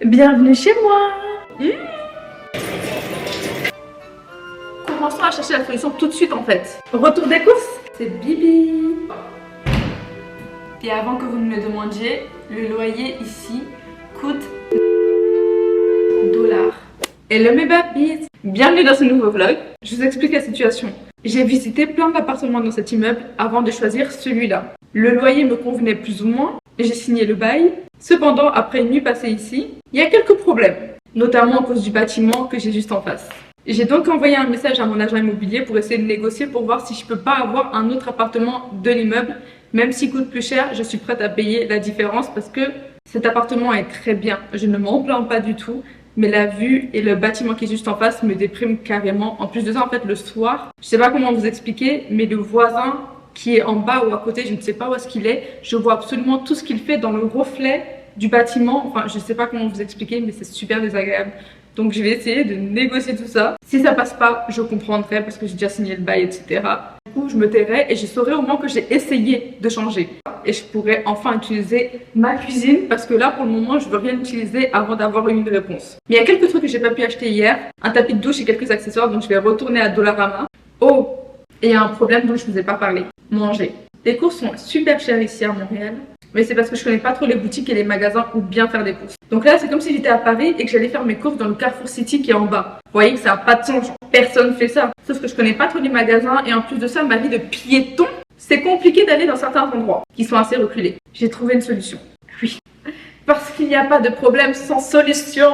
Bienvenue chez moi. Commençons à chercher la solution tout de suite en fait. Retour des courses, c'est Bibi. Et avant que vous ne me demandiez, le loyer ici coûte $. Hello mes babys, bienvenue dans ce nouveau vlog. Je vous explique la situation. J'ai visité plein d'appartements dans cet immeuble avant de choisir celui-là. Le loyer me convenait plus ou moins et j'ai signé le bail. Cependant, après une nuit passée ici, il y a quelques problèmes, notamment à cause du bâtiment que j'ai juste en face. J'ai donc envoyé un message à mon agent immobilier pour essayer de négocier pour voir si je peux pas avoir un autre appartement de l'immeuble. Même s'il coûte plus cher, je suis prête à payer la différence parce que cet appartement est très bien. Je ne m'en plains pas du tout. Mais la vue et le bâtiment qui est juste en face me dépriment carrément. En plus de ça, en fait, le soir, je sais pas comment vous expliquer, mais le voisin qui est en bas ou à côté, je ne sais pas où est-ce qu'il est, je vois absolument tout ce qu'il fait dans le reflet du bâtiment. Enfin, je sais pas comment vous expliquer, mais c'est super désagréable. Donc, je vais essayer de négocier tout ça. Si ça passe pas, je comprendrai parce que j'ai déjà signé le bail, etc. Du coup, je me tairai et je saurai au moins que j'ai essayé de changer. Et je pourrais enfin utiliser ma cuisine parce que là, pour le moment, je veux rien utiliser avant d'avoir une réponse. Mais il y a quelques trucs que j'ai pas pu acheter hier. Un tapis de douche et quelques accessoires, donc je vais retourner à Dollarama. Oh, et il y a un problème dont je ne vous ai pas parlé. Manger. Les courses sont super chères ici à Montréal. Mais c'est parce que je connais pas trop les boutiques et les magasins où bien faire des courses. Donc là, c'est comme si j'étais à Paris et que j'allais faire mes courses dans le Carrefour City qui est en bas. Vous voyez que ça n'a pas de sens, genre, personne fait ça. Sauf que je connais pas trop les magasins et en plus de ça, ma vie de piéton, c'est compliqué d'aller dans certains endroits qui sont assez reculés. J'ai trouvé une solution. Oui. Parce qu'il n'y a pas de problème sans solution.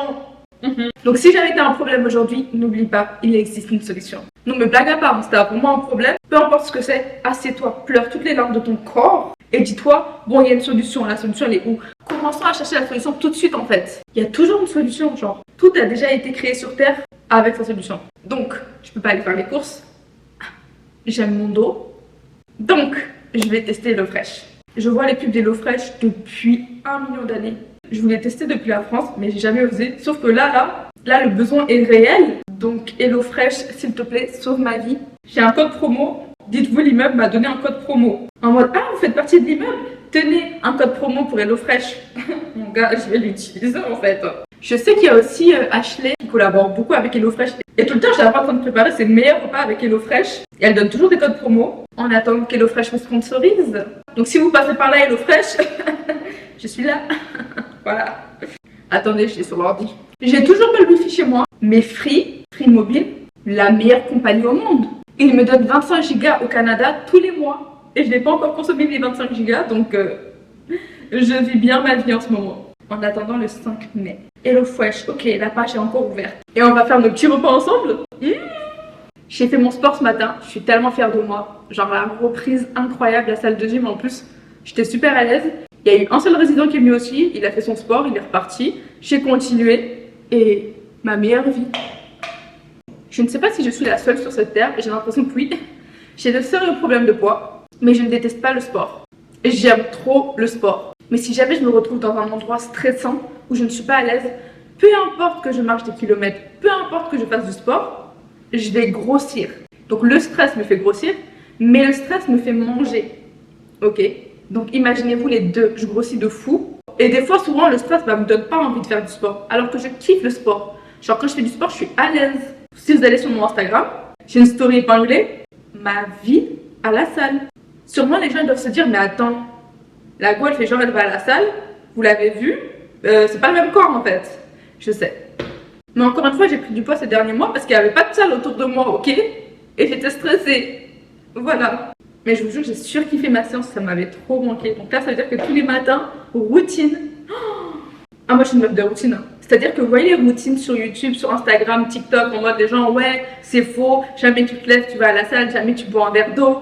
Donc si j'avais été un problème aujourd'hui, n'oublie pas, il existe une solution. Donc me blague à part, si t'as vraiment un problème, peu importe ce que c'est, assieds-toi, pleure toutes les larmes de ton corps et dis-toi, bon, il y a une solution, la solution elle est où? Commençons à chercher la solution tout de suite en fait. Il y a toujours une solution, genre, tout a déjà été créé sur Terre avec sa solution. Donc, je peux pas aller faire les courses, j'aime mon dos, donc je vais tester HelloFresh. Je vois les pubs d'HelloFresh depuis 1 million d'années. Je voulais tester depuis la France, mais j'ai jamais osé. Sauf que là, le besoin est réel. Donc, HelloFresh, s'il te plaît, sauve ma vie. J'ai un code promo. Dites-vous, l'immeuble m'a donné un code promo. En mode, ah, vous faites partie de l'immeuble? Tenez, un code promo pour HelloFresh. Mon gars, je vais l'utiliser en fait. Je sais qu'il y a aussi Ashley qui collabore beaucoup avec HelloFresh. Et tout le temps, je suis en train de préparer ses meilleurs repas avec HelloFresh. Et elle donne toujours des codes promo en attendant qu'HelloFresh me sponsorise. Donc, si vous passez par là, HelloFresh, je suis là. Voilà. Attendez, je suis sur l'ordi. J'ai toujours pas le wifi chez moi. Mais Free Mobile, la meilleure compagnie au monde. Ils me donnent 25 gigas au Canada tous les mois. Et je n'ai pas encore consommé les 25 gigas, donc je vis bien ma vie en ce moment. En attendant le 5 mai. HelloFresh, ok, la page est encore ouverte. Et on va faire nos petits repas ensemble. J'ai fait mon sport ce matin, je suis tellement fière de moi. Genre la reprise incroyable, la salle de gym en plus. J'étais super à l'aise. Il y a eu un seul résident qui est venu aussi, il a fait son sport, il est reparti. J'ai continué et ma meilleure vie. Je ne sais pas si je suis la seule sur cette terre, j'ai l'impression que oui. J'ai de sérieux problèmes de poids, mais je ne déteste pas le sport. J'aime trop le sport. Mais si jamais je me retrouve dans un endroit stressant où je ne suis pas à l'aise, peu importe que je marche des kilomètres, peu importe que je fasse du sport, je vais grossir. Donc le stress me fait grossir, mais le stress me fait manger. Ok? Donc imaginez-vous les deux, je grossis de fou. Et des fois, souvent, le stress me donne pas envie de faire du sport. Alors que je kiffe le sport. Genre quand je fais du sport, je suis à l'aise. Si vous allez sur mon Instagram, j'ai une story épinglée. Ma vie à la salle. Sûrement les gens doivent se dire, mais attends, la go elle fait genre elle va à la salle. Vous l'avez vu, c'est pas le même corps en fait. Je sais. Mais encore une fois, j'ai pris du poids ces derniers mois parce qu'il n'y avait pas de salle autour de moi, ok? Et j'étais stressée. Voilà. Mais je vous jure, j'ai surkiffé ma séance, ça m'avait trop manqué. Donc là, ça veut dire que tous les matins, routine. Ah, moi, je suis une meuf de routine. C'est-à-dire que vous voyez les routines sur YouTube, sur Instagram, TikTok, en mode des gens, ouais, c'est faux, jamais tu te lèves, tu vas à la salle, jamais tu bois un verre d'eau.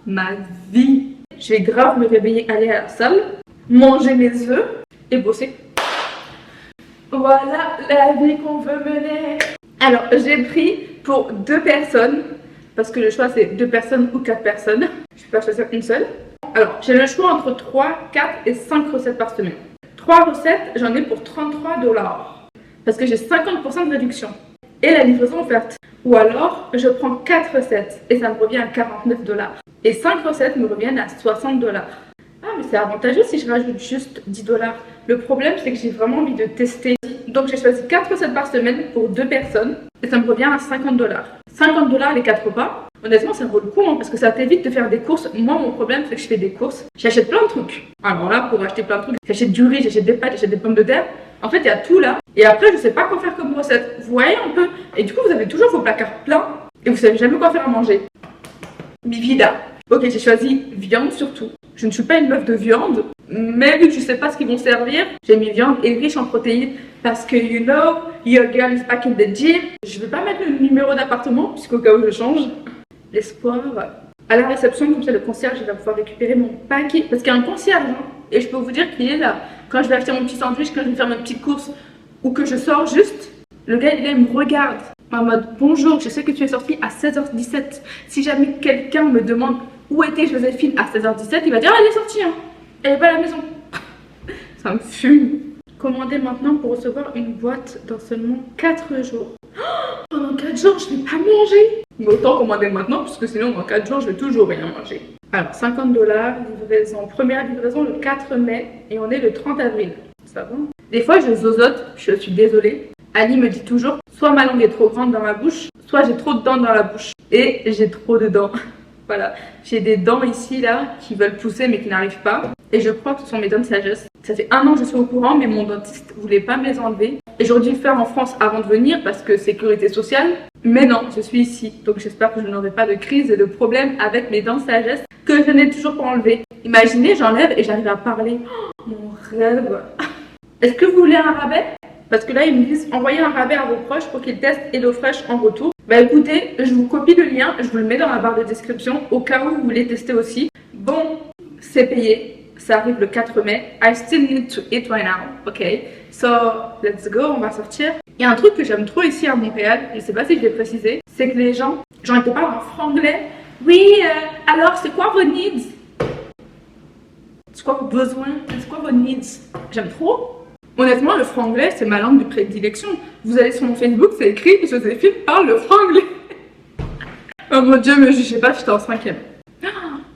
Ma vie. Je vais grave me réveiller, aller à la salle, manger mes œufs et bosser. Voilà la vie qu'on veut mener. Alors, j'ai pris pour 2 personnes. Parce que le choix c'est 2 personnes ou 4 personnes. Je peux pas choisir une seule. Alors, j'ai le choix entre 3, 4 et 5 recettes par semaine. 3 recettes, j'en ai pour $33. Parce que j'ai 50% de réduction. Et la livraison offerte. Ou alors, je prends 4 recettes et ça me revient à $49. Et 5 recettes me reviennent à $60. Ah, mais c'est avantageux si je rajoute juste 10 $. Le problème, c'est que j'ai vraiment envie de tester. Donc, j'ai choisi 4 recettes par semaine pour 2 personnes et ça me revient à 50 $. 50 $ les 4 repas. Honnêtement, ça vaut le coup hein, parce que ça t'évite de faire des courses. Moi, mon problème, c'est que je fais des courses. J'achète plein de trucs. Alors là, pour acheter plein de trucs, j'achète du riz, j'achète des pâtes, j'achète des pommes de terre. En fait, il y a tout là. Et après, je sais pas quoi faire comme recette. Vous voyez un peu. Et du coup, vous avez toujours vos placards pleins et vous savez jamais quoi faire à manger. Mi vida. Ok, j'ai choisi viande surtout. Je ne suis pas une meuf de viande, mais vu que je sais pas ce qu'ils vont servir, j'ai mis viande et riche en protéines parce que you know, your girl is back in the gym. Je vais pas mettre le numéro d'appartement puisqu'au cas où je change. L'espoir. À la réception, comme ça, le concierge il va pouvoir récupérer mon paquet parce qu'il y a un concierge hein, et je peux vous dire qu'il est là. Quand je vais acheter mon petit sandwich, quand je vais faire ma petite course ou que je sors juste, le gars il est là, il me regarde en mode bonjour, je sais que tu es sortie à 16h17. Si jamais quelqu'un me demande où était Joséphine à 16h17, il va dire ah, elle est sortie, hein. Elle est pas à la maison. Ça me fume. Commandez maintenant pour recevoir une boîte dans seulement 4 jours. Oh, pendant 4 jours, je vais pas manger. Mais autant commander maintenant, parce que sinon, dans 4 jours, je vais toujours rien manger. Alors, 50 $, livraison, première livraison le 4 mai et on est le 30 avril. Ça va? Des fois, je zozote, je suis désolée. Ali me dit toujours, soit ma langue est trop grande dans ma bouche, soit j'ai trop de dents dans la bouche. Et j'ai trop de dents. Voilà, j'ai des dents ici, là, qui veulent pousser mais qui n'arrivent pas. Et je crois que ce sont mes dents de sagesse. Ça fait 1 an que je suis au courant, mais mon dentiste voulait pas me les enlever. Et j'aurais dû le faire en France avant de venir parce que sécurité sociale. Mais non, je suis ici. Donc j'espère que je n'aurai pas de crise et de problème avec mes dents de sagesse que je n'ai toujours pas enlevées. Imaginez, j'enlève et j'arrive à parler. Oh, mon rêve. Est-ce que vous voulez un rabais? Parce que là, ils me disent envoyez un rabais à vos proches pour qu'ils testent HelloFresh en retour. Bah écoutez, je vous copie le lien, je vous le mets dans la barre de description au cas où vous voulez tester aussi. Bon, c'est payé. Ça arrive le 4 mai. I still need to eat right now. Ok. So, let's go, on va sortir. Il y a un truc que j'aime trop ici à Montréal, je sais pas si je l'ai précisé, c'est que les gens, genre ils te parlent en franglais. Oui, alors c'est quoi vos needs? C'est quoi vos besoins? C'est quoi vos needs? J'aime trop. Honnêtement, le franglais, c'est ma langue de prédilection. Vous allez sur mon Facebook, c'est écrit Joséphine parle le franglais. Oh mon dieu, mais je sais pas, j'étais en 5e.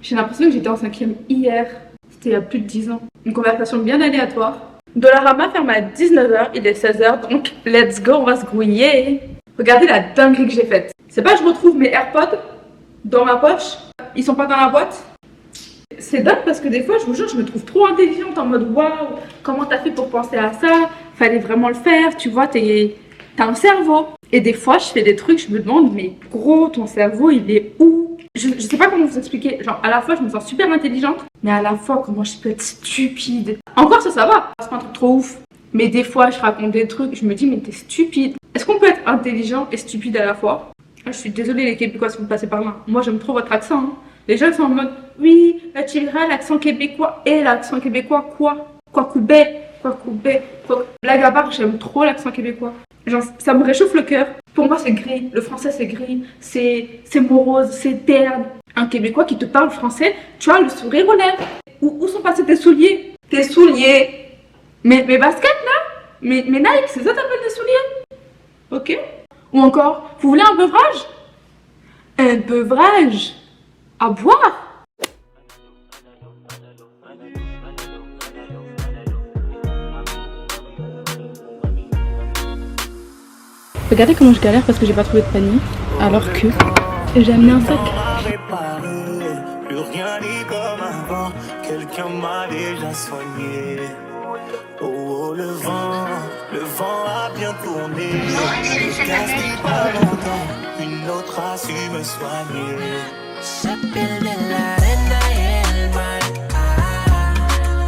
J'ai l'impression que j'étais en 5e hier. C'était il y a plus de 10 ans. Une conversation bien aléatoire. Dollarama ferme à 19h, il est 16h, donc let's go, on va se grouiller. Regardez la dinguerie que j'ai faite. C'est pas je retrouve mes AirPods dans ma poche, ils sont pas dans la boîte. C'est dingue parce que des fois, je vous jure, je me trouve trop intelligente en mode waouh, comment t'as fait pour penser à ça? Fallait vraiment le faire, tu vois, t'as un cerveau. Et des fois, je fais des trucs, je me demande, mais gros, ton cerveau, il est où? Je sais pas comment vous expliquer. Genre, à la fois, je me sens super intelligente, mais à la fois, comment je peux être stupide? Encore ça va. C'est pas un truc trop ouf. Mais des fois, je raconte des trucs, je me dis, mais t'es stupide. Est-ce qu'on peut être intelligent et stupide à la fois? Je suis désolée, les Québécois, si vous passez par là. Moi, j'aime trop votre accent. Hein. Les gens sont en mode, oui, là, tu verras l'accent québécois. Et l'accent québécois, quoi? Quoi coubé? Quoi coubé? Blague à part, j'aime trop l'accent québécois. Genre, ça me réchauffe le cœur. Pour moi, c'est gris. Le français, c'est gris. C'est morose, c'est terne. Un Québécois qui te parle français, tu as le sourire aux lèvres. Où sont passés tes souliers? Tes souliers. Mes baskets, là? Mes Nike, c'est ça t'appelles des souliers? Ok. Ou encore, vous voulez un beurrage? Un beurrage à boire? Regardez comment je galère parce que j'ai pas trouvé de panier, alors que j'ai amené un sac. Plus rien n'est comme avant, quelqu'un m'a déjà soigné. Oh, le vent a bien tourné. Le gaz n'est pas longtemps, une autre a su me soigner. S'appelle la reine et el mar.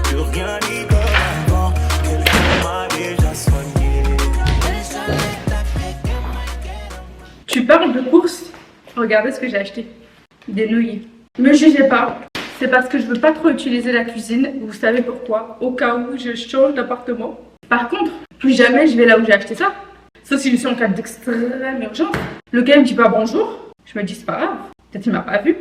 Plus rien n'est comme avant, quelqu'un m'a déjà soigné. Tu parles de courses? Regardez ce que j'ai acheté. Des nouilles. Me jugez pas. C'est parce que je veux pas trop utiliser la cuisine. Vous savez pourquoi? Au cas où je change d'appartement. Par contre, plus jamais je vais là où j'ai acheté ça. Sauf si je suis en cas d'extrême urgence. Le gars me dit pas bonjour. Je me dis c'est pas grave. Peut-être il m'a pas vu.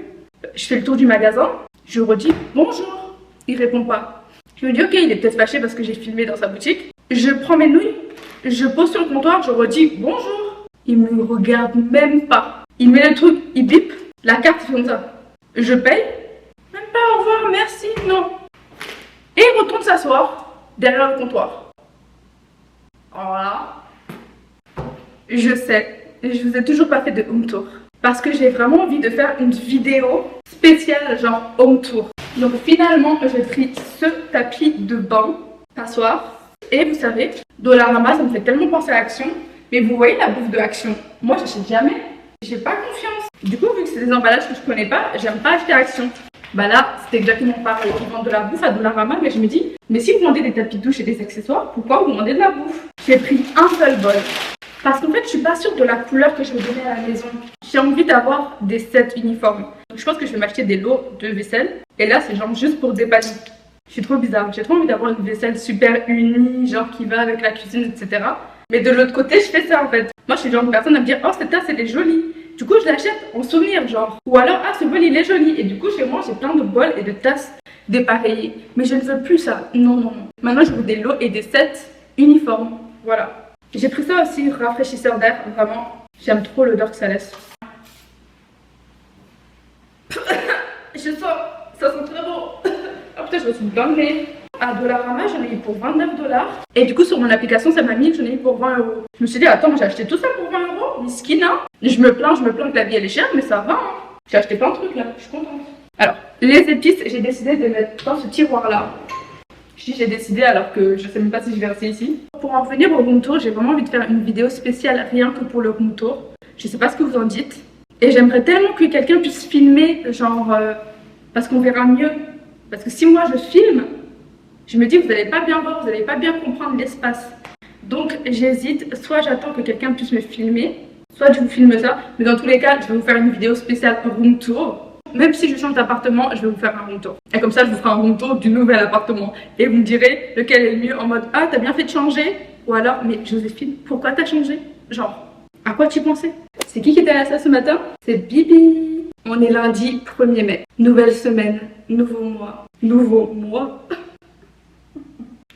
Je fais le tour du magasin. Je redis bonjour. Il répond pas. Je me dis ok, il est peut-être fâché parce que j'ai filmé dans sa boutique. Je prends mes nouilles. Je pose sur le comptoir. Je redis bonjour. Il me regarde même pas. Il met le truc, il bip. La carte, il fait comme ça. Je paye. Même pas au revoir, merci, non. Et il retourne s'asseoir derrière le comptoir. Voilà. Je sais, je vous ai toujours pas fait de home tour. Parce que j'ai vraiment envie de faire une vidéo spéciale genre home tour. Donc finalement, j'ai pris ce tapis de bain, passoire. Et vous savez, Dollarama, ça me fait tellement penser à Action. Mais vous voyez la bouffe de Action, moi j'achète jamais. J'ai pas confiance. Du coup, vu que c'est des emballages que je connais pas, j'aime pas acheter Action. Bah là, c'était exactement pareil. Ils vendent de la bouffe à Dollarama, mais je me dis, mais si vous vendez des tapis de douche et des accessoires, pourquoi vous vendez de la bouffe? J'ai pris un seul bol. Parce qu'en fait, je suis pas sûre de la couleur que je vais donner à la maison. J'ai envie d'avoir des sets uniformes. Donc je pense que je vais m'acheter des lots de vaisselle. Et là, c'est genre juste pour dépanner. Je suis trop bizarre. J'ai trop envie d'avoir une vaisselle super unie, genre qui va avec la cuisine, etc. Mais de l'autre côté, je fais ça en fait. Moi, je suis le genre de personne à me dire, oh, cette tasse, elle est jolie. Du coup, je l'achète en souvenir, genre. Ou alors, ah, ce bol, il est joli. Et du coup, chez moi, j'ai plein de bols et de tasses dépareillées. Mais je ne veux plus ça. Non, non, non. Maintenant, je veux des lots et des sets uniformes. Voilà. J'ai pris ça aussi, rafraîchisseur d'air. Vraiment, j'aime trop l'odeur que ça laisse. Je sens, ça sent très bon. Oh putain, je me suis plein de nez. À Dollarama, j'en ai eu pour 29 $. Et du coup, sur mon application, ça m'a mis que j'en ai eu pour 20 €. Je me suis dit, attends, j'ai acheté tout ça pour 20 €. Miskine, hein. Je me plains que la vie elle est chère, mais ça va, hein. J'ai acheté plein de trucs là, je suis contente. Alors, les épices, j'ai décidé de les mettre dans ce tiroir là. Je dis j'ai décidé alors que je sais même pas si je vais rester ici. Pour en venir au room tour, j'ai vraiment envie de faire une vidéo spéciale rien que pour le room tour. Je sais pas ce que vous en dites. Et j'aimerais tellement que quelqu'un puisse filmer, genre, parce qu'on verra mieux. Parce que si moi je filme, je me dis que vous n'allez pas bien voir, vous n'allez pas bien comprendre l'espace. Donc j'hésite, soit j'attends que quelqu'un puisse me filmer, soit je vous filme ça. Mais dans tous les cas, je vais vous faire une vidéo spéciale room tour. Même si je change d'appartement, je vais vous faire un room tour. Et comme ça, je vous ferai un room tour du nouvel appartement. Et vous me direz lequel est le mieux en mode ah, t'as bien fait de changer. Ou alors, mais Joséphine, pourquoi t'as changé? Genre, à quoi tu pensais? C'est qui était à la salle ce matin? C'est Bibi. On est lundi 1er mai. Nouvelle semaine, nouveau mois. Nouveau mois.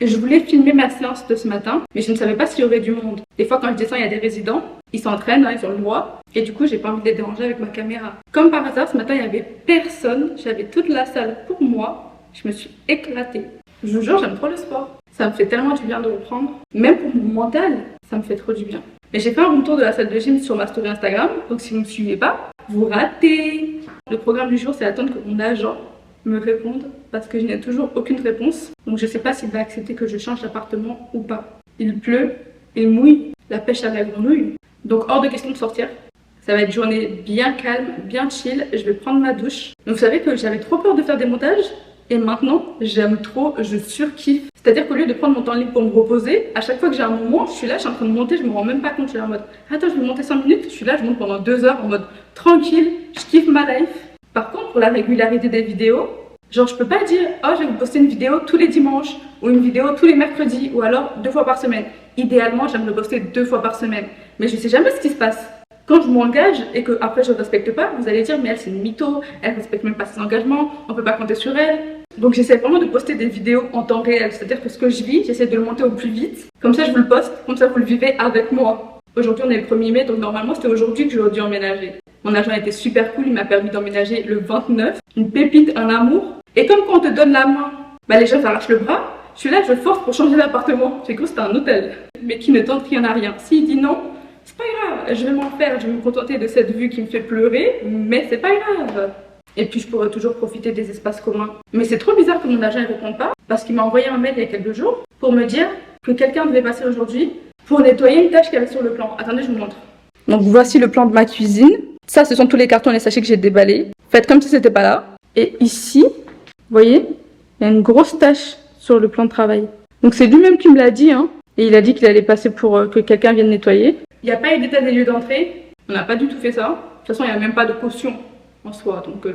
Je voulais filmer ma séance de ce matin, mais je ne savais pas s'il y aurait du monde. Des fois, quand je descends, il y a des résidents. Ils s'entraînent, hein, ils ont le droit. Et du coup, j'ai pas envie de les déranger avec ma caméra. Comme par hasard, ce matin, il y avait personne. J'avais toute la salle pour moi. Je me suis éclatée. Je vous jure, j'aime trop le sport. Ça me fait tellement du bien de reprendre. Même pour mon mental, ça me fait trop du bien. Mais j'ai fait un room tour de la salle de gym sur ma story Instagram. Donc si vous ne me suivez pas, vous ratez. Le programme du jour, c'est attendre que mon agent me réponde parce que je n'ai toujours aucune réponse. Donc je sais pas s'il va accepter que je change d'appartement ou pas. Il pleut, il mouille, la pêche à la grenouille. Donc hors de question de sortir. Ça va être une journée bien calme, bien chill. Je vais prendre ma douche. Donc vous savez que j'avais trop peur de faire des montages. Et maintenant, j'aime trop, je surkiffe. C'est-à-dire qu'au lieu de prendre mon temps libre pour me reposer, à chaque fois que j'ai un moment, je suis là, je suis en train de monter, je me rends même pas compte. Je suis en mode, attends, je vais monter 5 minutes. Je suis là, je monte pendant 2 heures en mode tranquille, je kiffe ma life. Par contre, pour la régularité des vidéos, genre je peux pas dire, oh je vais vous poster une vidéo tous les dimanches, ou une vidéo tous les mercredis, ou alors 2 fois par semaine. Idéalement, j'aime le poster 2 fois par semaine. Mais je sais jamais ce qui se passe. Quand je m'engage et que après je ne respecte pas, vous allez dire mais elle c'est une mytho, elle respecte même pas ses engagements, on peut pas compter sur elle. Donc j'essaie vraiment de poster des vidéos en temps réel, c'est-à-dire que ce que je vis, j'essaie de le monter au plus vite. Comme ça je vous le poste, comme ça vous le vivez avec moi. Aujourd'hui on est le 1er mai, donc normalement c'était aujourd'hui que j'aurais dû emménager. Mon agent était super cool, il m'a permis d'emménager le 29. Une pépite, un amour. Et comme quand on te donne la main, bah les gens t'arrachent le bras. Je suis là, je force pour changer d'appartement. J'ai cru que c'était un hôtel, mais qui ne tente rien à rien. S'il dit non, c'est pas grave, je vais m'en faire, je vais me contenter de cette vue qui me fait pleurer, mais c'est pas grave. Et puis je pourrais toujours profiter des espaces communs. Mais c'est trop bizarre que mon agent ne réponde pas, parce qu'il m'a envoyé un mail il y a quelques jours pour me dire que quelqu'un devait passer aujourd'hui pour nettoyer une tâche qu'il y avait sur le plan. Attendez, je vous montre. Donc voici le plan de ma cuisine. Ça, ce sont tous les cartons et les sachets que j'ai déballés. Faites comme si c'était pas là. Et ici, vous voyez, il y a une grosse tache sur le plan de travail. Donc c'est lui-même qui me l'a dit, hein. Et il a dit qu'il allait passer pour que quelqu'un vienne nettoyer. Il n'y a pas eu d'état des lieux d'entrée. On n'a pas du tout fait ça. De toute façon, il n'y a même pas de caution en soi. Donc,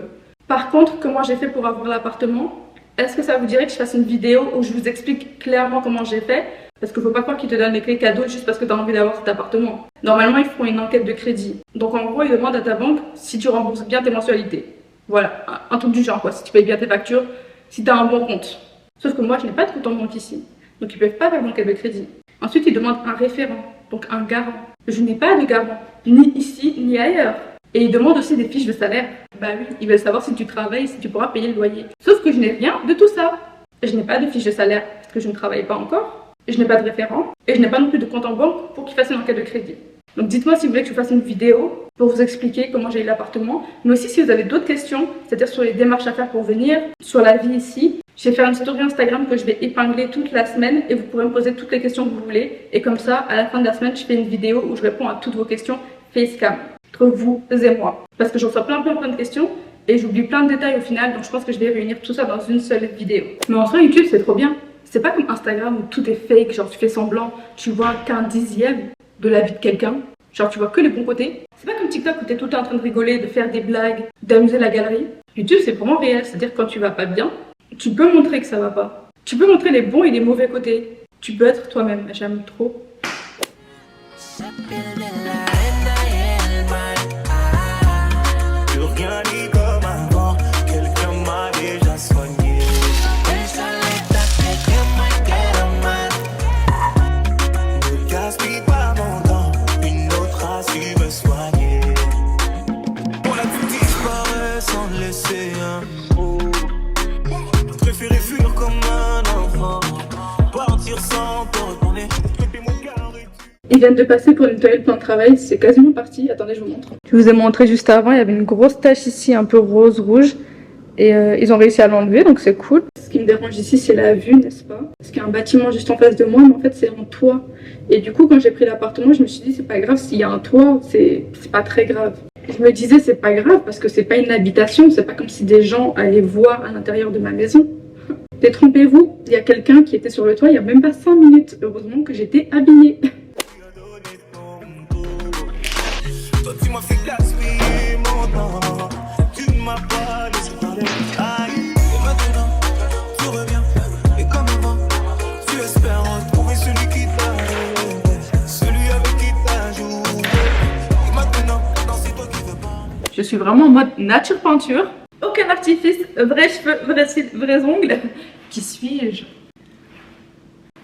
Par contre, comment j'ai fait pour avoir l'appartement? Est-ce que ça vous dirait que je fasse une vidéo où je vous explique clairement comment j'ai fait? Parce qu'il ne faut pas croire qu'ils te donnent les clés cadeaux juste parce que tu as envie d'avoir cet appartement. Normalement, ils feront une enquête de crédit. Donc en gros, ils demandent à ta banque si tu rembourses bien tes mensualités. Voilà, un truc du genre quoi, si tu payes bien tes factures, si tu as un bon compte. Sauf que moi, je n'ai pas de compte en banque ici. Donc ils ne peuvent pas faire l'enquête de crédit. Ensuite, ils demandent un référent, donc un garant. Je n'ai pas de garant, ni ici, ni ailleurs. Et ils demandent aussi des fiches de salaire. Bah oui, ils veulent savoir si tu travailles, si tu pourras payer le loyer. Sauf que je n'ai rien de tout ça. Je n'ai pas de fiche de salaire parce que je ne travaille pas encore. Je n'ai pas de référent. Et je n'ai pas non plus de compte en banque pour qu'il fasse une enquête de crédit. Donc dites-moi si vous voulez que je fasse une vidéo pour vous expliquer comment j'ai eu l'appartement. Mais aussi si vous avez d'autres questions, c'est-à-dire sur les démarches à faire pour venir, sur la vie ici. Je vais faire une story Instagram que je vais épingler toute la semaine et vous pourrez me poser toutes les questions que vous voulez. Et comme ça, à la fin de la semaine, je fais une vidéo où je réponds à toutes vos questions facecam entre vous et moi. Parce que je reçois plein de questions et j'oublie plein de détails au final. Donc je pense que je vais réunir tout ça dans une seule vidéo. Mais en soi, YouTube, c'est trop bien. C'est pas comme Instagram où tout est fake, genre tu fais semblant, tu vois qu'un dixième de la vie de quelqu'un. Genre tu vois que les bons côtés. C'est pas comme TikTok où t'es tout le temps en train de rigoler, de faire des blagues, d'amuser la galerie. YouTube, c'est vraiment réel, c'est-à-dire quand tu vas pas bien, tu peux montrer que ça va pas. Tu peux montrer les bons et les mauvais côtés. Tu peux être toi-même, j'aime trop. Plus rien n'est comme avant, quelqu'un m'a déjà soigné. Ne gaspille pas mon temps, une autre a su me soigner. On a tout disparu sans laisser un mot. Préféré fuir comme un enfant, partir sans te retourner. Ils viennent de passer pour nettoyer le plan de travail, c'est quasiment parti. Attendez, je vous montre. Je vous ai montré juste avant, il y avait une grosse tache ici, un peu rose-rouge. Et ils ont réussi à l'enlever, donc c'est cool. Ce qui me dérange ici, c'est la vue, n'est-ce pas? Parce qu'il y a un bâtiment juste en face de moi, mais en fait, c'est un toit. Et du coup, quand j'ai pris l'appartement, je me suis dit, c'est pas grave, s'il y a un toit, c'est pas très grave. Je me disais, c'est pas grave, parce que c'est pas une habitation, c'est pas comme si des gens allaient voir à l'intérieur de ma maison. Détrompez-vous, il y a quelqu'un qui était sur le toit il y a même pas 5 minutes. Heureusement que j'étais habillée. Toi tu m'as fait gaspiller mon temps, tu ne m'as pas laissé parler. Aïe, et maintenant tu reviens, et comme avant, tu espères retrouver celui qui t'a rêvé, celui avec qui t'as joué. Et maintenant, non c'est toi qui veux pas. Je suis vraiment en mode nature peinture. Aucun artifice, vrais cheveux, vrais cils, vrais ongles. Qui suis-je?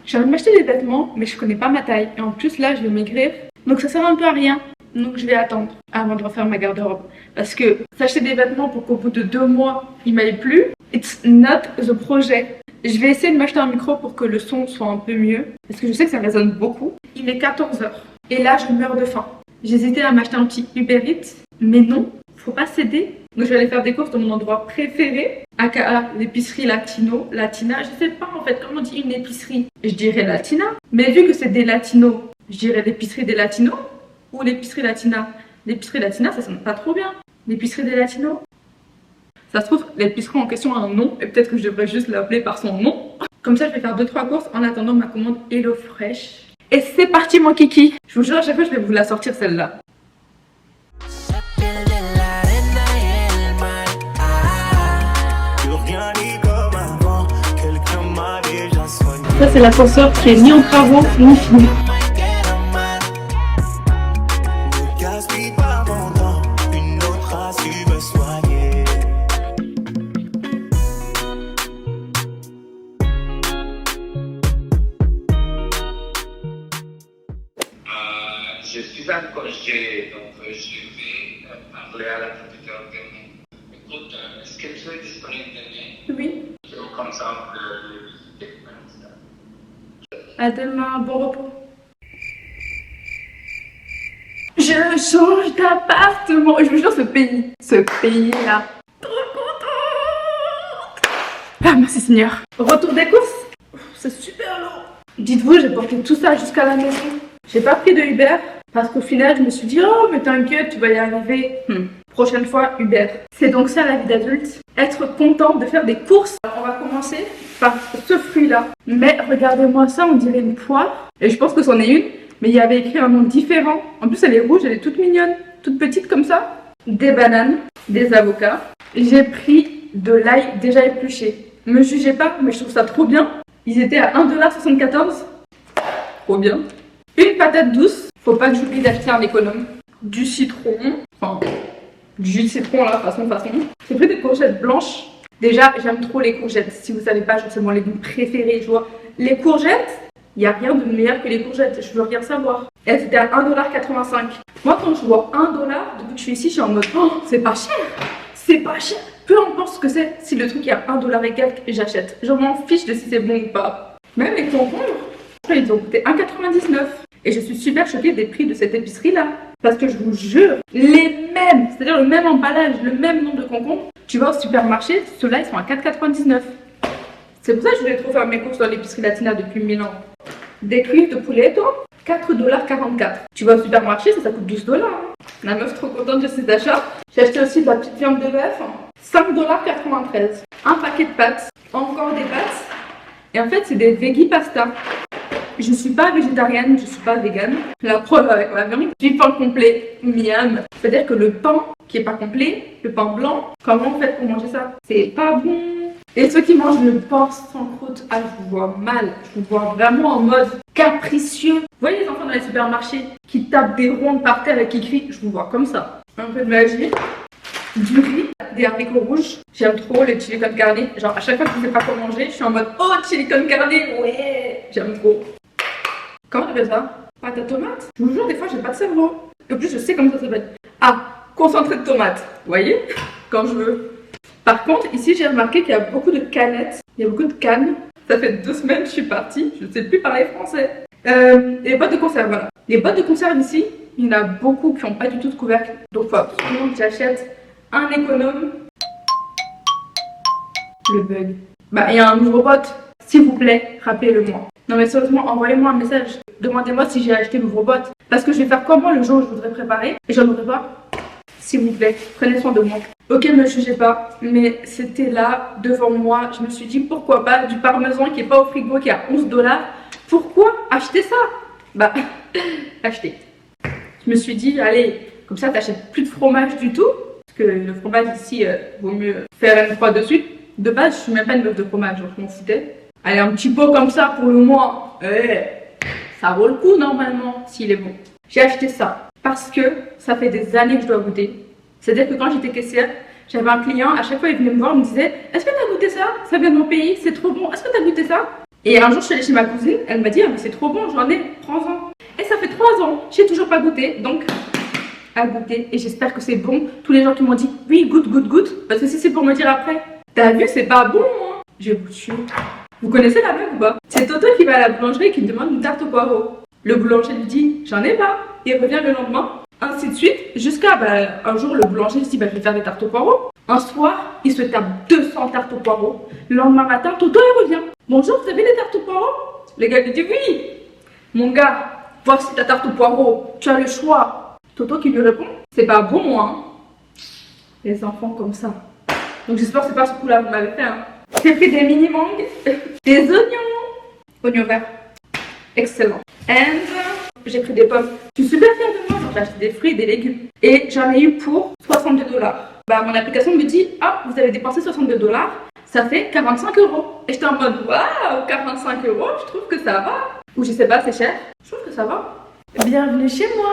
J'ai envie de m'acheter des vêtements, mais je connais pas ma taille. Et en plus là, je vais maigrir. Donc ça sert un peu à rien. Donc je vais attendre avant de refaire ma garde-robe. Parce que s'acheter des vêtements pour qu'au bout de 2 mois, il m'aille plus, it's not the projet. Je vais essayer de m'acheter un micro pour que le son soit un peu mieux. Parce que je sais que ça résonne beaucoup. Il est 14h. Et là, je meurs de faim. J'hésitais à m'acheter un petit Uber Eats. Mais non, faut pas céder. Donc je vais aller faire des courses dans mon endroit préféré, aka l'épicerie Latina, je sais pas en fait comment on dit une épicerie. Je dirais Latina, mais vu que c'est des latinos, je dirais l'épicerie des latinos ou l'épicerie Latina. L'épicerie Latina, ça sonne pas trop bien. L'épicerie des latinos. Ça se trouve, l'épicerie en question a un nom et peut-être que je devrais juste l'appeler par son nom. Comme ça, je vais faire 2-3 courses en attendant ma commande HelloFresh. Et c'est parti mon kiki. Je vous jure, à chaque fois, je vais vous la sortir celle-là. Ça c'est l'ascenseur qui est ni en travaux ni fini. Je suis en congé, donc je vais parler à la computer demain. Écoute, est-ce que tu es disponible demain? Oui. Comme ça, on peut le visiter. À demain, bon repos. Je change d'appartement. Je vous jure, ce pays-là. Trop contente. Ah, merci Seigneur. Retour des courses. C'est super lourd. Dites-vous, j'ai porté tout ça jusqu'à la maison. J'ai pas pris de Uber parce qu'au final, je me suis dit, oh, mais t'inquiète, tu vas y arriver. Prochaine fois, Uber. C'est donc ça la vie d'adulte. Être contente de faire des courses. Alors, on va commencer par ce fruit-là. Mais regardez-moi ça, on dirait une poire. Et je pense que c'en est une. Mais il y avait écrit un nom différent. En plus, elle est rouge, elle est toute mignonne. Toute petite comme ça. Des bananes, des avocats. J'ai pris de l'ail déjà épluché. Me jugez pas, mais je trouve ça trop bien. Ils étaient à 1,74 $. Trop bien. Une patate douce. Faut pas que j'oublie d'acheter un économe. Du citron. Enfin, du jus de citron là, façon. J'ai pris des courgettes blanches. Déjà, j'aime trop les courgettes. Si vous savez pas, c'est mon légume préféré. Je vois les courgettes, il n'y a rien de meilleur que les courgettes. Je veux rien savoir. Elles étaient à 1,85 $. Moi, quand je vois 1 $, depuis que je suis ici, je suis en mode, oh, c'est pas cher. C'est pas cher. Peu importe ce que c'est, si le truc est à 1$ et quelques, j'achète. Je m'en fiche de si c'est bon ou pas. Même les concombres, ils ont coûté 1,99. Et je suis super choquée des prix de cette épicerie-là. Parce que je vous jure, les mêmes, c'est-à-dire le même emballage, le même nombre de concombres, tu vas au supermarché, ceux-là ils sont à 4,99. C'est pour ça que je voulais trop faire mes courses dans l'épicerie latina depuis 1000 ans. Des cuisses de pouletto, 4,44$. Tu vas au supermarché, ça coûte 12$. La meuf trop contente de ses achats. J'ai acheté aussi de la petite viande de bœuf, 5,93$. Un paquet de pâtes, encore des pâtes. Et en fait, c'est des veggie pasta. Je suis pas végétarienne, je suis pas végane. La preuve avec ma viande. Du pain complet, miam. C'est-à-dire que le pain qui est pas complet, le pain blanc, comment vous faites pour manger ça? C'est pas bon. Et ceux qui mangent le pain sans croûte, ah, je vous vois mal. Je vous vois vraiment en mode capricieux. Vous voyez les enfants dans les supermarchés qui tapent des rondes par terre et qui crient? Je vous vois comme ça. Un peu de magie. Du riz, des haricots rouges. J'aime trop les chili con carne. Genre à chaque fois que je sais pas quoi manger, je suis en mode oh chili con carne, ouais, j'aime trop. Comment tu fais ça? Pâte à tomate? Je vous jure, des fois j'ai pas de cerveau. Et en plus, je sais comment ça s'appelle. Ah, concentré de tomate. Vous voyez? Quand je veux. Par contre, ici j'ai remarqué qu'il y a beaucoup de canettes. Il y a beaucoup de cannes. Ça fait 2 semaines que je suis partie. Je ne sais plus parler français. Les boîtes de conserve, voilà. Les boîtes de conserve ici, il y en a beaucoup qui n'ont pas du tout de couvercle. Donc il faut absolument que j'achète un économe. Le bug. Bah, il y a un nouveau bot. S'il vous plaît, rappelez-le-moi. Non mais sérieusement, envoyez-moi un message. Demandez-moi si j'ai acheté nouveau bot. Parce que je vais faire comment le jour où je voudrais préparer. Et j'en aurai pas. S'il vous plaît, prenez soin de moi. Ok, ne me jugez pas, mais c'était là, devant moi. Je me suis dit, pourquoi pas du parmesan qui est pas au frigo, qui est à 11$. Pourquoi acheter ça? Bah, acheter. Je me suis dit, allez, comme ça, t'achètes plus de fromage du tout. Parce que le fromage ici, vaut mieux faire M3 dessus. De base, je suis même pas une meuf de fromage, donc je m'en foutais. Allez, un petit pot comme ça pour le mois. Ça vaut le coup normalement, s'il est bon. J'ai acheté ça parce que ça fait des années que je dois goûter. C'est-à-dire que quand j'étais caissière, j'avais un client, à chaque fois il venait me voir, il me disait est-ce que tu as goûté ça? Ça vient de mon pays, c'est trop bon, est-ce que tu as goûté ça? Et un jour je suis allée chez ma cousine, elle m'a dit ah mais c'est trop bon, j'en ai 3 ans. Et ça fait 3 ans, j'ai toujours pas goûté, donc à goûter. Et j'espère que c'est bon. Tous les gens qui m'ont dit oui goûte, parce que si c'est pour me dire après t'as vu c'est pas bon, hein. Je vous tue. Vous connaissez la blague ou pas? C'est Toto qui va à la boulangerie et qui me demande une tarte au poireau. Le boulanger lui dit j'en ai pas. Il revient le lendemain, ainsi de suite, jusqu'à un jour le boulanger se dit je vais faire des tartes au poireau. Un soir, il se tape 200 tartes au poireau. Le lendemain matin, Toto il revient. Bonjour, vous avez des tartes au poireau? Le gars lui dit oui. Mon gars, voici ta tarte au poireau. Tu as le choix. Toto qui lui répond c'est pas bon hein. Les enfants comme ça. Donc j'espère que c'est pas ce coup-là que vous m'avez fait hein. J'ai pris des mini mangues, des oignons verts, excellent. And j'ai pris des pommes. Je suis super fière de moi, j'ai acheté des fruits et des légumes. Et j'en ai eu pour 62$. Bah mon application me dit ah vous avez dépensé 62$, ça fait 45€. Et j'étais en mode waouh 45€, je trouve que ça va. Ou je sais pas c'est cher, je trouve que ça va. Bienvenue chez moi.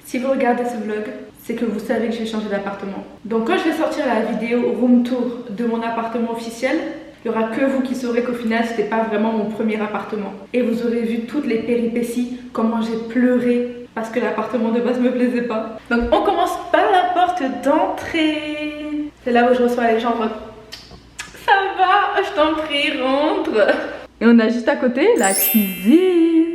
Si vous regardez ce vlog, c'est que vous savez que j'ai changé d'appartement. Donc quand je vais sortir la vidéo room tour de mon appartement officiel, il n'y aura que vous qui saurez qu'au final c'était pas vraiment mon premier appartement. Et vous aurez vu toutes les péripéties, comment j'ai pleuré parce que l'appartement de base me plaisait pas. Donc on commence par la porte d'entrée. C'est là où je reçois les gens en mode ça va, je t'en prie, rentre. Et on a juste à côté la cuisine.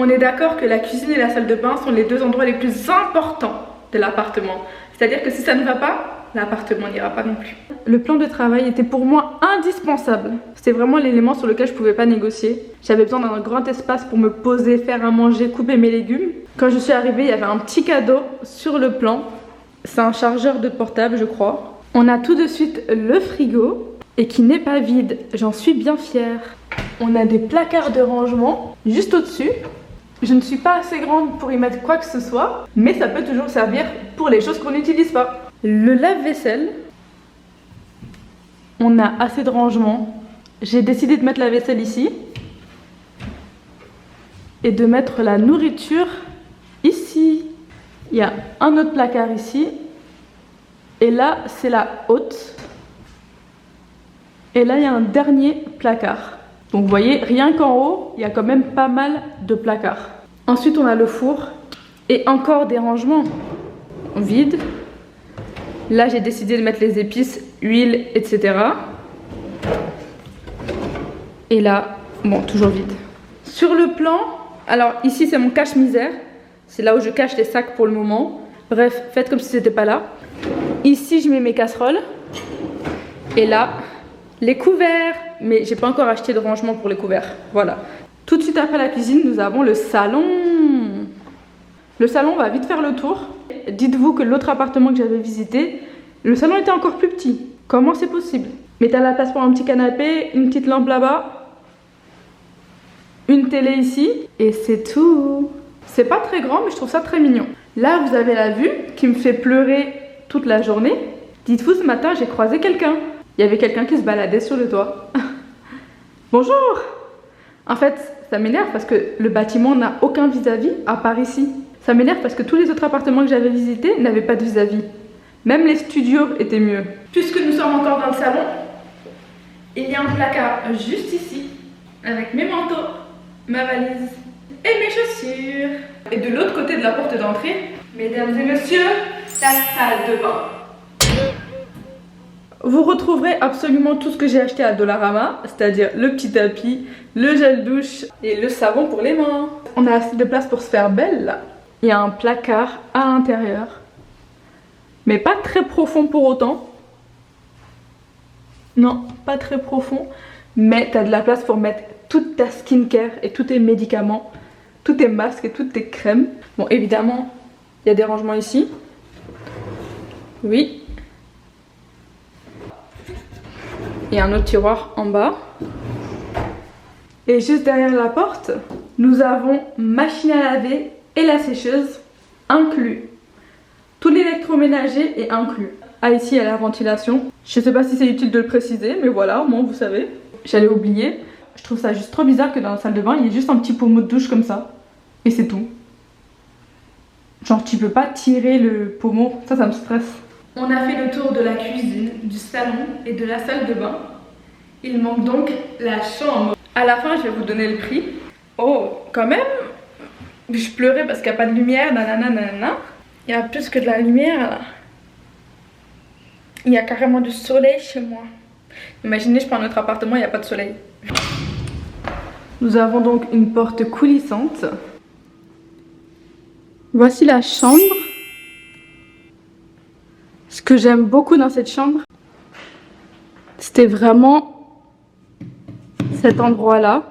On est d'accord que la cuisine et la salle de bain sont les 2 endroits les plus importants de l'appartement. C'est-à-dire que si ça ne va pas, l'appartement n'ira pas non plus. Le plan de travail était pour moi indispensable. C'était vraiment l'élément sur lequel je ne pouvais pas négocier. J'avais besoin d'un grand espace pour me poser, faire à manger, couper mes légumes. Quand je suis arrivée, il y avait un petit cadeau sur le plan. C'est un chargeur de portable, je crois. On a tout de suite le frigo et qui n'est pas vide. J'en suis bien fière. On a des placards de rangement juste au-dessus. Je ne suis pas assez grande pour y mettre quoi que ce soit, mais ça peut toujours servir pour les choses qu'on n'utilise pas. Le lave-vaisselle, on a assez de rangement. J'ai décidé de mettre la vaisselle ici et de mettre la nourriture ici. Il y a un autre placard ici et là c'est la haute. Et là il y a un dernier placard. Donc vous voyez, rien qu'en haut, il y a quand même pas mal de placards. Ensuite, on a le four et encore des rangements vides. Là, j'ai décidé de mettre les épices, huile, etc. Et là, bon, toujours vide. Sur le plan, alors ici, c'est mon cache-misère. C'est là où je cache les sacs pour le moment. Bref, faites comme si c'était pas là. Ici, je mets mes casseroles. Et là, les couverts. Mais j'ai pas encore acheté de rangement pour les couverts. Voilà. Tout de suite après la cuisine, nous avons le salon. Le salon, on va vite faire le tour. Dites-vous que l'autre appartement que j'avais visité, le salon était encore plus petit. Comment c'est possible? Mais t'as la place pour un petit canapé, une petite lampe là-bas, une télé ici, et c'est tout. C'est pas très grand, mais je trouve ça très mignon. Là, vous avez la vue qui me fait pleurer toute la journée. Dites-vous, ce matin, j'ai croisé quelqu'un. Il y avait quelqu'un qui se baladait sur le toit. Bonjour! En fait, ça m'énerve parce que le bâtiment n'a aucun vis-à-vis à part ici. Ça m'énerve parce que tous les autres appartements que j'avais visités n'avaient pas de vis-à-vis. Même les studios étaient mieux. Puisque nous sommes encore dans le salon, il y a un placard juste ici, avec mes manteaux, ma valise et mes chaussures. Et de l'autre côté de la porte d'entrée, mesdames et messieurs, la salle de bain. Vous retrouverez absolument tout ce que j'ai acheté à Dollarama, c'est-à-dire le petit tapis, le gel douche et le savon pour les mains. On a assez de place pour se faire belle là. Il y a un placard à l'intérieur, mais pas très profond pour autant. Non, pas très profond, mais tu as de la place pour mettre toute ta skincare et tous tes médicaments, tous tes masques et toutes tes crèmes. Bon, évidemment, il y a des rangements ici. Oui. Il y a un autre tiroir en bas. Et juste derrière la porte, nous avons machine à laver et la sécheuse inclus. Tout l'électroménager est inclus. Ah, ici, il y a la ventilation. Je sais pas si c'est utile de le préciser, mais voilà, au moins vous savez. J'allais oublier. Je trouve ça juste trop bizarre que dans la salle de bain, il y ait juste un petit pommeau de douche comme ça. Et c'est tout. Genre, tu peux pas tirer le pommeau. Ça me stresse. On a fait le tour de la cuisine, du salon et de la salle de bain. Il manque donc la chambre. À la fin, je vais vous donner le prix. Oh, quand même, je pleurais parce qu'il n'y a pas de lumière, nanana, nanana. Il y a plus que de la lumière là. Il y a carrément du soleil chez moi. Imaginez, je prends notre appartement, il n'y a pas de soleil. Nous avons donc une porte coulissante. Voici la chambre. Ce que j'aime beaucoup dans cette chambre, c'était vraiment cet endroit-là.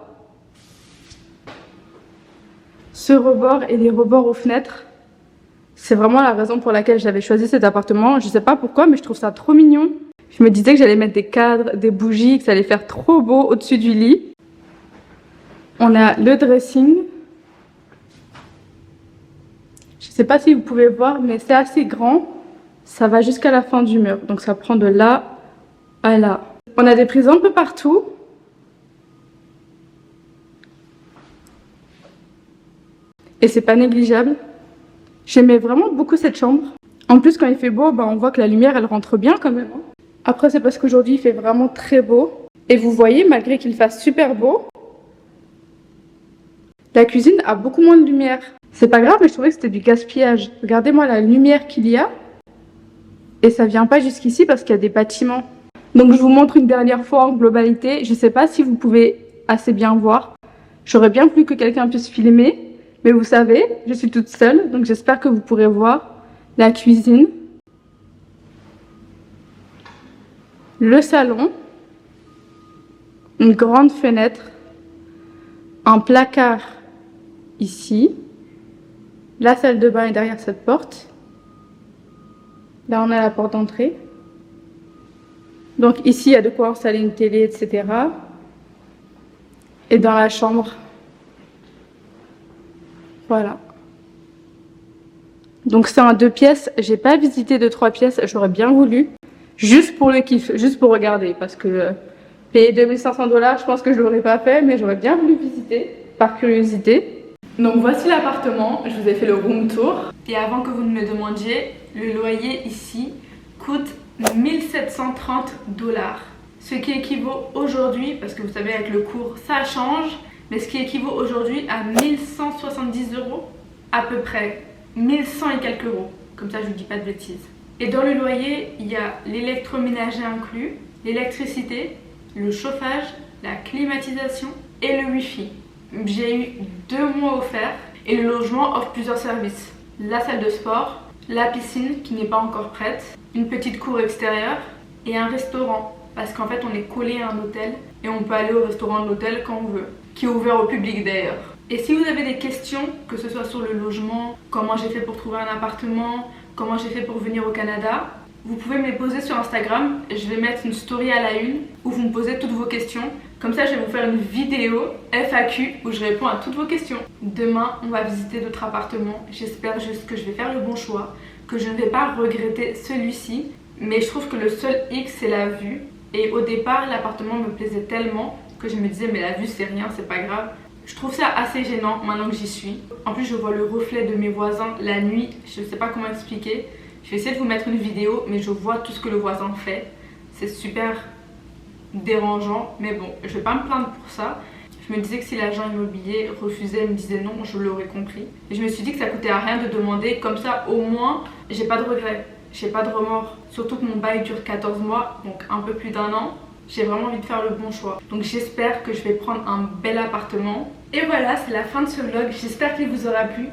Ce rebord et les rebords aux fenêtres. C'est vraiment la raison pour laquelle j'avais choisi cet appartement. Je sais pas pourquoi, mais je trouve ça trop mignon. Je me disais que j'allais mettre des cadres, des bougies, que ça allait faire trop beau au-dessus du lit. On a le dressing. Je sais pas si vous pouvez voir, mais c'est assez grand. Ça va jusqu'à la fin du mur. Donc ça prend de là à là. On a des prises un peu partout. Et c'est pas négligeable. J'aimais vraiment beaucoup cette chambre. En plus, quand il fait beau, on voit que la lumière, elle rentre bien quand même. Après, c'est parce qu'aujourd'hui, il fait vraiment très beau. Et vous voyez, malgré qu'il fasse super beau, la cuisine a beaucoup moins de lumière. C'est pas grave, mais je trouvais que c'était du gaspillage. Regardez-moi la lumière qu'il y a. Et ça vient pas jusqu'ici parce qu'il y a des bâtiments. Donc, je vous montre une dernière fois en globalité. Je sais pas si vous pouvez assez bien voir. J'aurais bien voulu que quelqu'un puisse filmer. Mais vous savez, je suis toute seule, donc j'espère que vous pourrez voir la cuisine, le salon, une grande fenêtre, un placard ici, la salle de bain est derrière cette porte. Là, on a la porte d'entrée. Donc ici, il y a de quoi installer une télé, etc. Et dans la chambre, voilà. Donc c'est un 2 pièces. J'ai pas visité de 3 pièces. J'aurais bien voulu. Juste pour le kiff. Juste pour regarder. Parce que payer 2500 $, je pense que je l'aurais pas fait. Mais j'aurais bien voulu visiter. Par curiosité. Donc voici l'appartement. Je vous ai fait le room tour. Et avant que vous ne me demandiez, le loyer ici coûte 1730 $. Ce qui équivaut aujourd'hui, parce que vous savez avec le cours ça change. Mais ce qui équivaut aujourd'hui à 1170 €, à peu près 1100 et quelques euros. Comme ça, je ne dis pas de bêtises. Et dans le loyer, il y a l'électroménager inclus, l'électricité, le chauffage, la climatisation et le wifi. J'ai eu 2 mois offerts et le logement offre plusieurs services. La salle de sport, la piscine qui n'est pas encore prête, une petite cour extérieure et un restaurant. Parce qu'en fait on est collé à un hôtel et on peut aller au restaurant de l'hôtel quand on veut, qui est ouvert au public d'ailleurs. Et si vous avez des questions, que ce soit sur le logement, comment j'ai fait pour trouver un appartement, comment j'ai fait pour venir au Canada, vous pouvez me les poser sur Instagram. Je vais mettre une story à la une où vous me posez toutes vos questions. Comme ça je vais vous faire une vidéo FAQ où je réponds à toutes vos questions. Demain on va visiter d'autres appartements. J'espère juste que je vais faire le bon choix, que je ne vais pas regretter celui-ci. Mais je trouve que le seul X c'est la vue. Et au départ l'appartement me plaisait tellement que je me disais mais la vue c'est rien, c'est pas grave. Je trouve ça assez gênant maintenant que j'y suis. En plus je vois le reflet de mes voisins la nuit, je sais pas comment expliquer. Je vais essayer de vous mettre une vidéo mais je vois tout ce que le voisin fait. C'est super dérangeant mais bon, je vais pas me plaindre pour ça. Je me disais que si l'agent immobilier refusait, me disait non, je l'aurais compris. Et je me suis dit que ça coûtait à rien de demander, comme ça au moins j'ai pas de regrets. J'ai pas de remords, surtout que mon bail dure 14 mois, donc un peu plus d'1 an. J'ai vraiment envie de faire le bon choix. Donc j'espère que je vais prendre un bel appartement. Et voilà, c'est la fin de ce vlog. J'espère qu'il vous aura plu.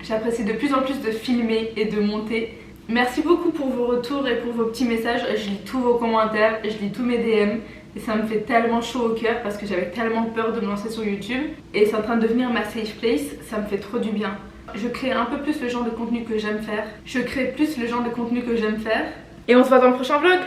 J'apprécie de plus en plus de filmer et de monter. Merci beaucoup pour vos retours et pour vos petits messages. Je lis tous vos commentaires, je lis tous mes DM. Et ça me fait tellement chaud au cœur parce que j'avais tellement peur de me lancer sur YouTube. Et c'est en train de devenir ma safe place, ça me fait trop du bien. Je crée un peu plus le genre de contenu que j'aime faire. Je crée plus le genre de contenu que j'aime faire. Et on se voit dans le prochain vlog.